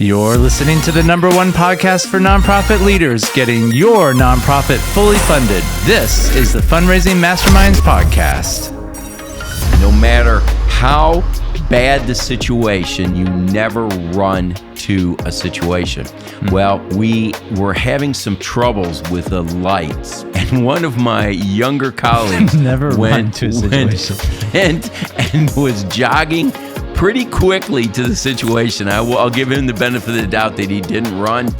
You're listening to the #1 podcast for nonprofit leaders, getting your nonprofit fully funded. This is the Fundraising Masterminds Podcast. No matter how bad the situation, you never run to a situation. Well, we were having some troubles with the lights, and one of my younger colleagues Never run to a situation. and was jogging pretty quickly to the situation. I'll give him the benefit of the doubt that he didn't run,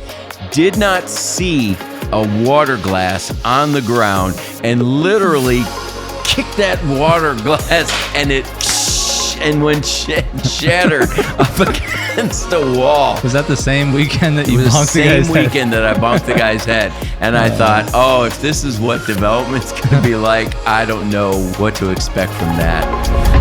did not see a water glass on the ground, and literally kicked that water glass, and it went shattered up against the wall. Was that the same weekend that you bonked the guy's head? It was the same weekend that I bonked the guy's head. And I thought, if this is what development's going to be like, I don't know what to expect from that.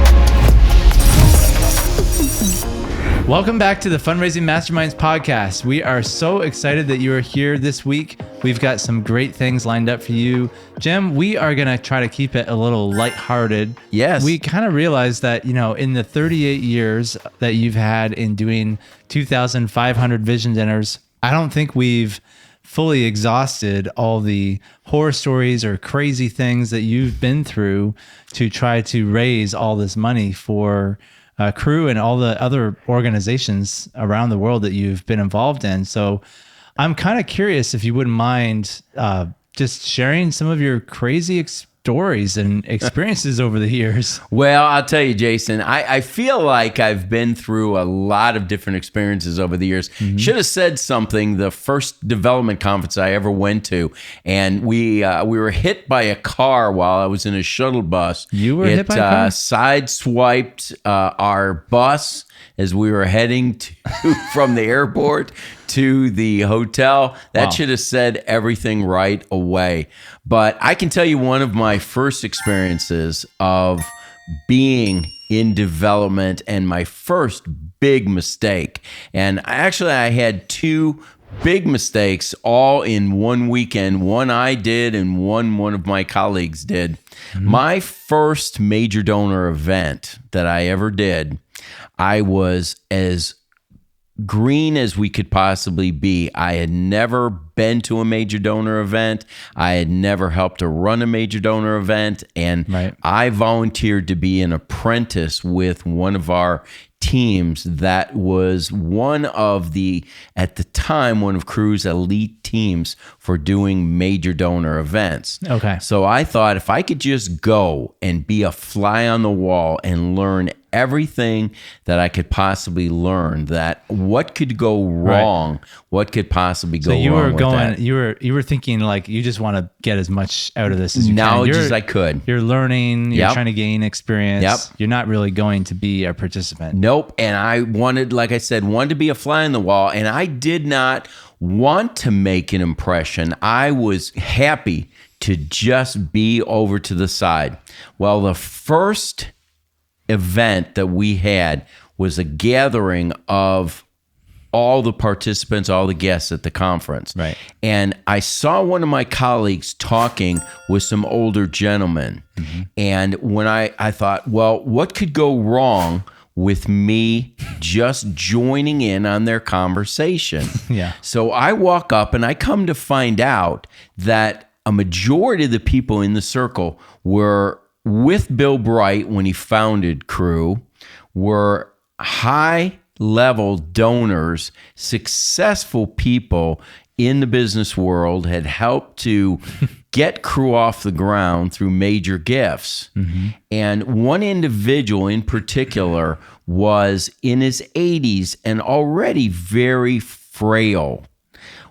Welcome back to the Fundraising Masterminds Podcast. We are so excited that you are here this week. We've got some great things lined up for you. Jim, we are going to try to keep it a little lighthearted. Yes. We kind of realized that, in the 38 years that you've had in doing 2,500 vision dinners, I don't think we've fully exhausted all the horror stories or crazy things that you've been through to try to raise all this money for Crew and all the other organizations around the world that you've been involved in. So I'm kind of curious if you wouldn't mind just sharing some of your crazy stories and experiences over the years. Well, I'll tell you, Jason, I feel like I've been through a lot of different experiences over the years. Mm-hmm. Should have said something the first development conference I ever went to, and we were hit by a car while I was in a shuttle bus. You were hit by a car? Sideswiped our bus as we were heading from the airport to the hotel. That should have said everything right away. But I can tell you one of my first experiences of being in development and my first big mistake. And actually, I had two big mistakes all in one weekend. One I did and one of my colleagues did. Mm-hmm. My first major donor event that I ever did, I was as green as we could possibly be. I had never been to a major donor event. I had never helped to run a major donor event. And I volunteered to be an apprentice with one of our teams that was at the time, one of Crew's elite teams for doing major donor events. Okay. So I thought if I could just go and be a fly on the wall and learn everything that I could possibly learn, that what could go wrong, what could possibly go wrong. So you were thinking like you just want to get as much out of this as you knowledge can. as I could. You're learning, you're trying to gain experience. Yep. You're not really going to be a participant. Nope. And I wanted to be a fly on the wall, and I did not want to make an impression. I was happy to just be over to the side. Well, the first event that we had was a gathering of all the participants, all the guests at the conference. Right. And I saw one of my colleagues talking with some older gentlemen. Mm-hmm. And when I thought, well, what could go wrong with me just joining in on their conversation? Yeah. So I walk up and I come to find out that a majority of the people in the circle were with Bill Bright when he founded Crew, were high-level donors, successful people in the business world, had helped to get Crew off the ground through major gifts. Mm-hmm. And one individual in particular was in his 80s and already very frail.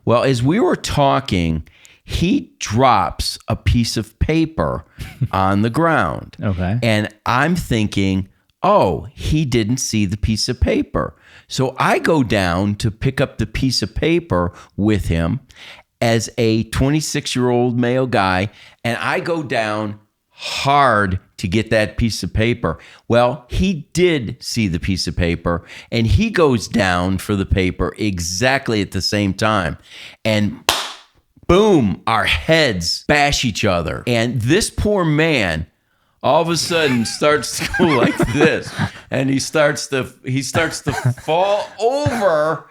Well, as we were talking, he drops a piece of paper on the ground. Okay. And I'm thinking, he didn't see the piece of paper. So I go down to pick up the piece of paper with him as a 26-year-old male guy, and I go down hard to get that piece of paper. Well, he did see the piece of paper, and he goes down for the paper exactly at the same time. And boom, our heads bash each other. And this poor man, all of a sudden starts to go like this, and he starts to fall over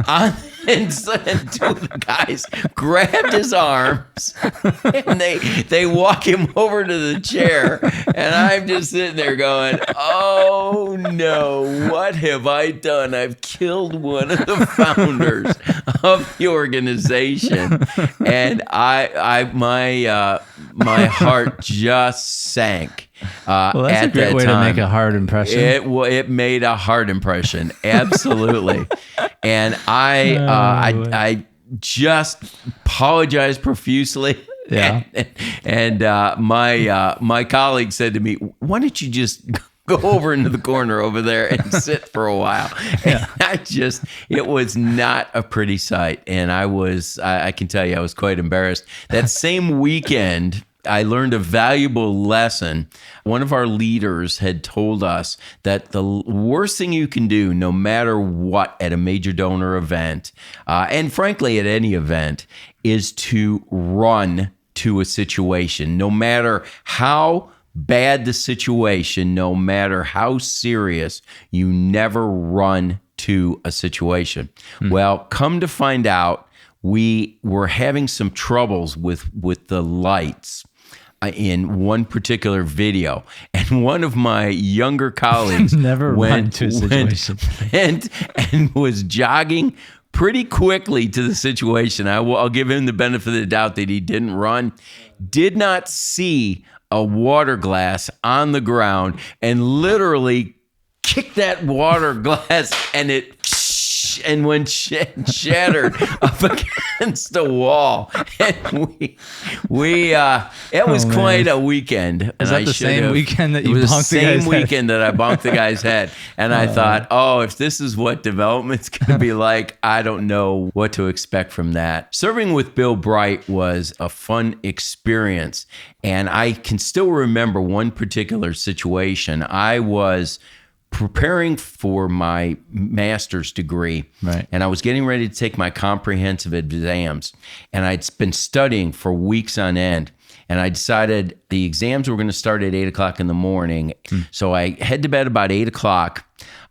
on, and two of the guys grabbed his arms and they walk him over to the chair, and I'm just sitting there going, oh no, what have I done? I've killed one of the founders of the organization. And my heart just sank. Well, that's a great way to make a hard impression. It made a hard impression, absolutely. And I just apologized profusely. Yeah. And my colleague said to me, "Why don't you just go over into the corner over there and sit for a while?" Yeah. And it was not a pretty sight. And I can tell you, I was quite embarrassed. That same weekend, I learned a valuable lesson. One of our leaders had told us that the worst thing you can do, no matter what, at a major donor event, and frankly at any event, is to run to a situation. No matter how bad the situation, no matter how serious, you never run to a situation. Well, come to find out, we were having some troubles with the lights in one particular video, and one of my younger colleagues never went to a situation and was jogging pretty quickly to the situation. I'll give him the benefit of the doubt that he didn't run, did not see a water glass on the ground, and literally kicked that water glass, and it went shattered up against the wall. And it was quite a weekend. Was that the same weekend that you bonked the guy's head? It was the same weekend that I bonked the guy's head. And I thought, if this is what development's going to be like, I don't know what to expect from that. Serving with Bill Bright was a fun experience. And I can still remember one particular situation. I was preparing for my master's degree, right, and I was getting ready to take my comprehensive exams, and I'd been studying for weeks on end, and I decided the exams were going to start at 8 o'clock in the morning. So I head to bed about 8 o'clock.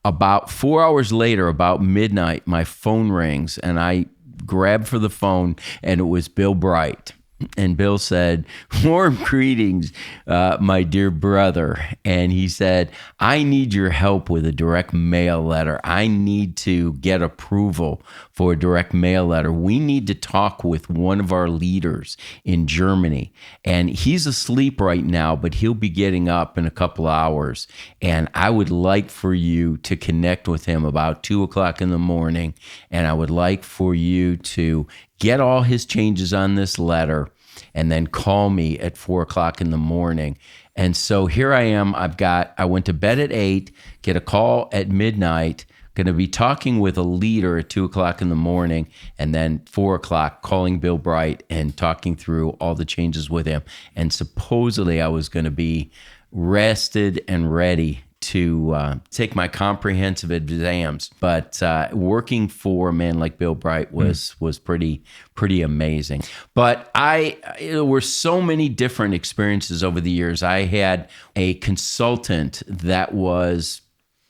About 4 hours later, about midnight, my phone rings, and I grab for the phone, and it was Bill Bright. And Bill said, "Warm greetings, my dear brother." And he said, "I need your help with a direct mail letter. I need to get approval for a direct mail letter. We need to talk with one of our leaders in Germany. And he's asleep right now, but he'll be getting up in a couple hours. And I would like for you to connect with him about 2 o'clock in the morning. And I would like for you to get all his changes on this letter, and then call me at 4 o'clock in the morning." And so here I am. I went to bed at 8, get a call at midnight, going to be talking with a leader at 2 o'clock in the morning, and then 4 o'clock calling Bill Bright and talking through all the changes with him. And supposedly I was going to be rested and ready to take my comprehensive exams, but working for a man like Bill Bright was pretty amazing. But there were so many different experiences over the years. I had a consultant that was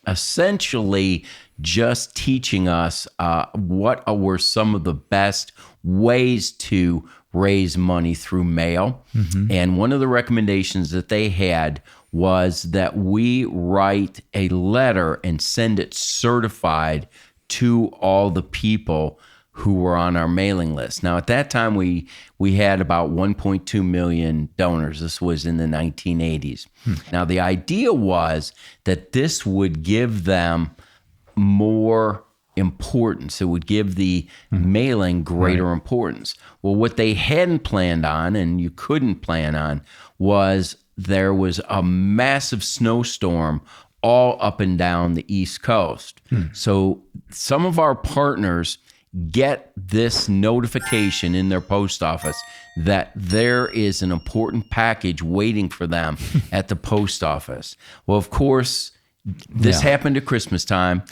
essentially just teaching us what were some of the best ways to raise money through mail. And one of the recommendations that they had was that we write a letter and send it certified to all the people who were on our mailing list. Now, at that time, we had about 1.2 million donors. This was in the 1980s. Now, the idea was that this would give them more importance. It would give the mailing greater importance. Well, what they hadn't planned on, and you couldn't plan on, was there was a massive snowstorm all up and down the East Coast. So some of our partners get this notification in their post office that there is an important package waiting for them at the post office. Well, of course, this happened at Christmas time,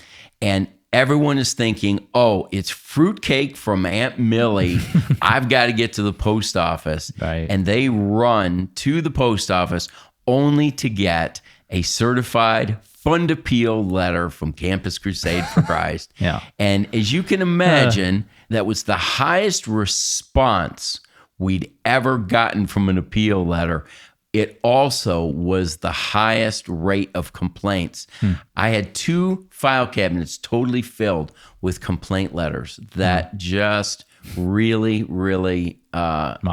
and everyone is thinking, "Oh, it's fruitcake from Aunt Millie. I've got to get to the post office." Right. And they run to the post office only to get a certified Fund Appeal letter from Campus Crusade for Christ. Yeah. And as you can imagine, that was the highest response we'd ever gotten from an appeal letter. It also was the highest rate of complaints. I had 2 file cabinets totally filled with complaint letters that just really, really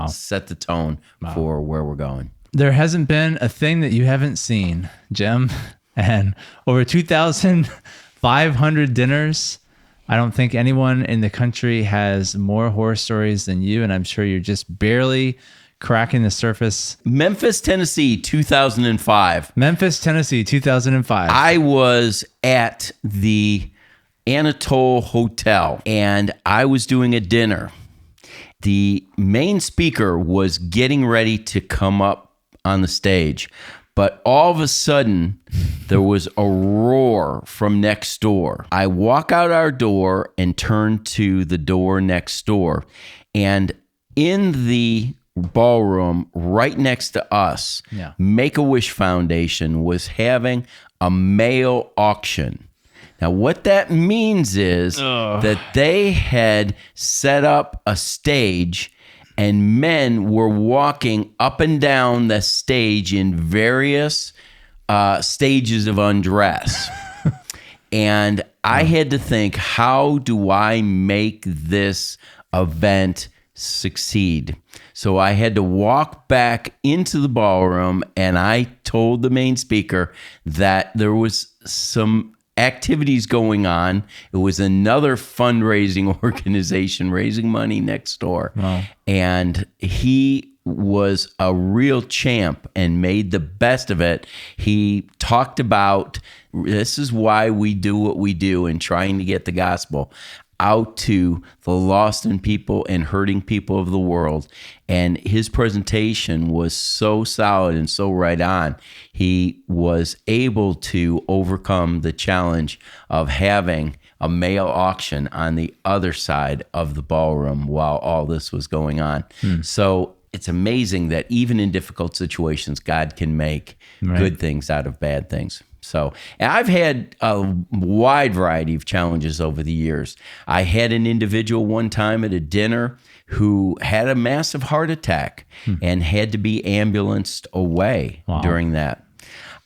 set the tone for where we're going. There hasn't been a thing that you haven't seen, Jim. And over 2,500 dinners. I don't think anyone in the country has more horror stories than you, and I'm sure you're just barely cracking the surface. Memphis, Tennessee, 2005. Memphis, Tennessee, 2005. I was at the Anatole Hotel, and I was doing a dinner. The main speaker was getting ready to come up on the stage, but all of a sudden, there was a roar from next door. I walk out our door and turn to the door next door. And in the ballroom right next to us, Make-A-Wish Foundation was having a mail auction. Now, what that means is that they had set up a stage and men were walking up and down the stage in various stages of undress. And I had to think, how do I make this event succeed? So I had to walk back into the ballroom, and I told the main speaker that there was some activities going on. It was another fundraising organization raising money next door. Wow. And he was a real champ and made the best of it. He talked about, this is why we do what we do, and trying to get the gospel out to the lost and people and hurting people of the world. And his presentation was so solid and so right on. He was able to overcome the challenge of having a mail auction on the other side of the ballroom while all this was going on. So it's amazing that even in difficult situations, God can make good things out of bad things. So, and I've had a wide variety of challenges over the years. I had an individual one time at a dinner who had a massive heart attack and had to be ambulanced away during that.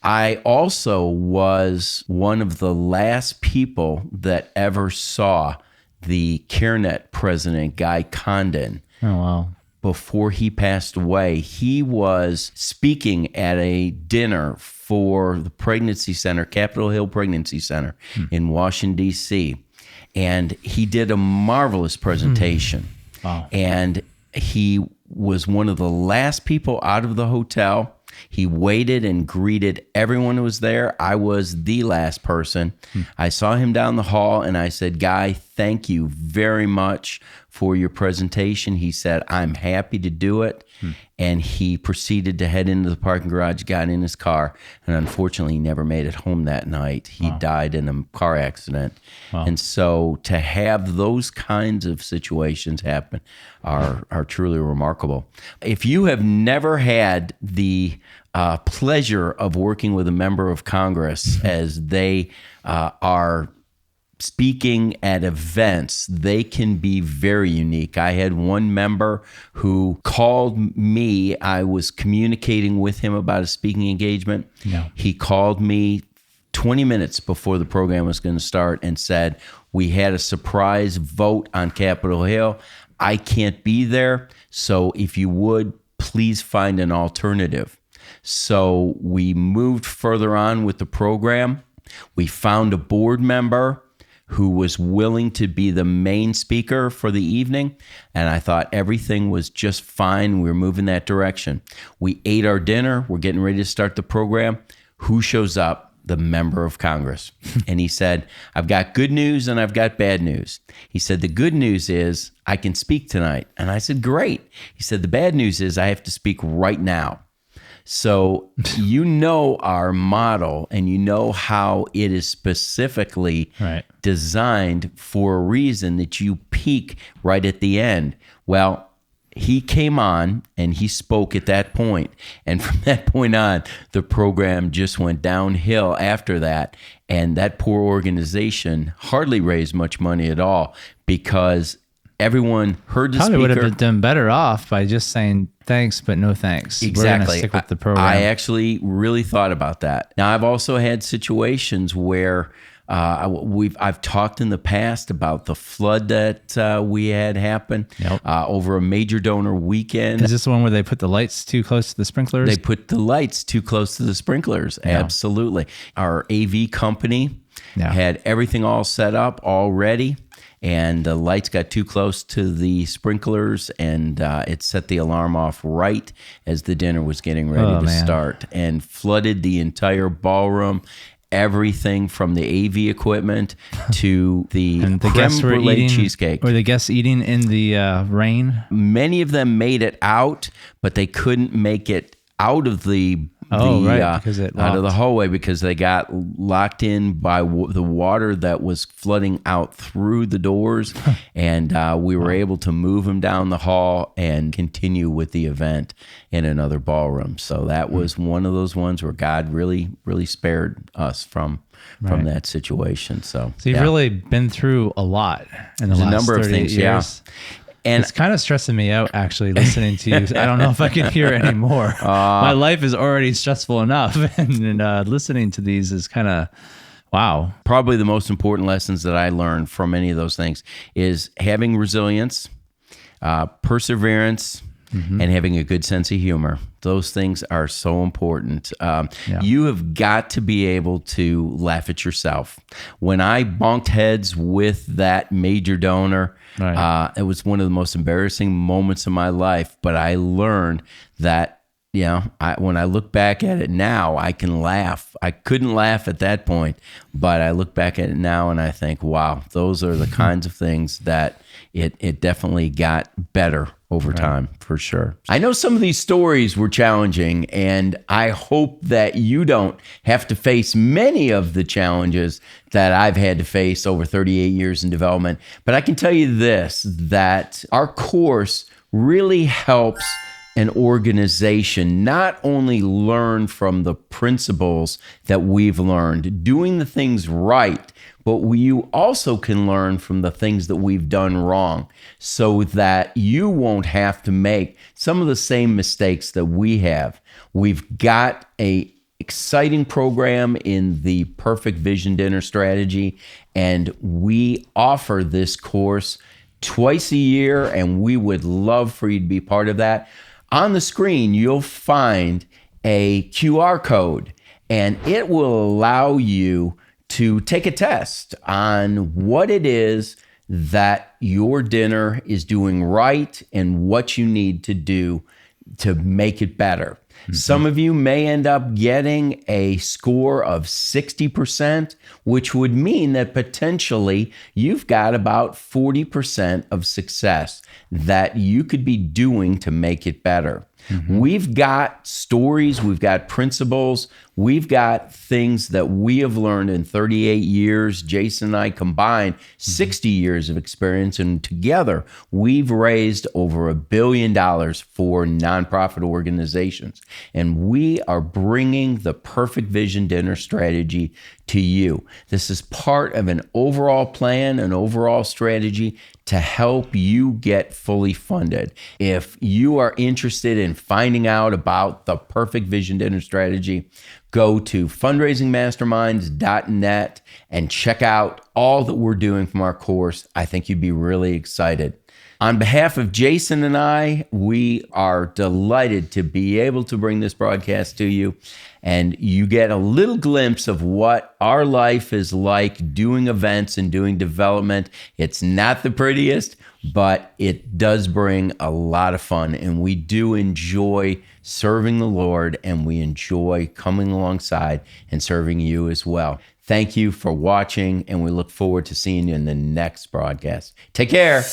I also was one of the last people that ever saw the CareNet president, Guy Condon. Oh, wow. Before he passed away, he was speaking at a dinner for the pregnancy center, Capitol Hill Pregnancy Center in Washington, D.C. And he did a marvelous presentation. Wow. And he was one of the last people out of the hotel. He waited and greeted everyone who was there. I was the last person. I saw him down the hall and I said, Guy, thank you very much for your presentation. He said, I'm happy to do it. And he proceeded to head into the parking garage, got in his car, and unfortunately he never made it home that night. He died in a car accident. And so to have those kinds of situations happen are truly remarkable. If you have never had the pleasure of working with a member of Congress as they are speaking at events, they can be very unique. I had one member who called me. I was communicating with him about a speaking engagement. He called me 20 minutes before the program was going to start and said, we had a surprise vote on Capitol Hill. I can't be there, so if you would, please find an alternative. So we moved further on with the program. We found a board member who was willing to be the main speaker for the evening, and I thought everything was just fine. We were moving that direction. We ate our dinner. We're getting ready to start the program. Who shows up? The member of Congress. And he said, I've got good news and I've got bad news. He said, the good news is I can speak tonight. And I said, great. He said, the bad news is I have to speak right now. So you know our model and you know how it is specifically designed for a reason that you peak right at the end. Well, he came on and he spoke at that point. And from that point on, the program just went downhill after that. And that poor organization hardly raised much money at all because everyone heard the Probably speaker. would have been done better off by just saying thanks, but no thanks. Exactly. We're going to stick with the program. I actually really thought about that. Now, I've also had situations where I've talked in the past about the flood that we had happen over a major donor weekend. Is this the one where they put the lights too close to the sprinklers? They put the lights too close to the sprinklers. Yeah. Absolutely. Our AV company had everything all set up, all ready, and the lights got too close to the sprinklers, and it set the alarm off right as the dinner was getting ready to start and flooded the entire ballroom. Everything from the AV equipment to the creme brulee cheesecake. Were the guests eating in the rain? Many of them made it out, but they couldn't make it out of because out of the hallway because they got locked in by the water that was flooding out through the doors, and we were able to move them down the hall and continue with the event in another ballroom. So that was one of those ones where God really, really spared us from that situation. So you've really been through a lot in the last number of things, years. And it's kind of stressing me out, actually, listening to you. I don't know if I can hear anymore. My life is already stressful enough, and listening to these is kind of, wow. Probably the most important lessons that I learned from any of those things is having resilience, perseverance, and having a good sense of humor. Those things are so important. You have got to be able to laugh at yourself. When I bunked heads with that major donor, it was one of the most embarrassing moments of my life, but I learned that, when I look back at it now, I can laugh. I couldn't laugh at that point, but I look back at it now and I think, wow, those are the kinds of things that it definitely got better over time, for sure. I know some of these stories were challenging, and I hope that you don't have to face many of the challenges that I've had to face over 38 years in development. But I can tell you this, that our course really helps an organization not only learn from the principles that we've learned, doing the things right, but you also can learn from the things that we've done wrong so that you won't have to make some of the same mistakes that we have. We've got a exciting program in the Perfect Vision Dinner Strategy, and we offer this course twice a year, and we would love for you to be part of that. On the screen, you'll find a QR code, and it will allow you to take a test on what it is that your dinner is doing right and what you need to do to make it better. Some of you may end up getting a score of 60%, which would mean that potentially you've got about 40% of success that you could be doing to make it better. We've got stories, we've got principles, we've got things that we have learned in 38 years. Jason and I combined 60 years of experience, and together we've raised over $1 billion for nonprofit organizations. And we are bringing the Perfect Vision Dinner Strategy to you. This is part of an overall plan, an overall strategy to help you get fully funded. If you are interested in finding out about the Perfect Vision Dinner Strategy, go to fundraisingmasterminds.net and check out all that we're doing from our course. I think you'd be really excited. On behalf of Jason and I, we are delighted to be able to bring this broadcast to you, and you get a little glimpse of what our life is like doing events and doing development. It's not the prettiest, but it does bring a lot of fun, and we do enjoy serving the Lord, and we enjoy coming alongside and serving you as well. Thank you for watching, and we look forward to seeing you in the next broadcast. Take care.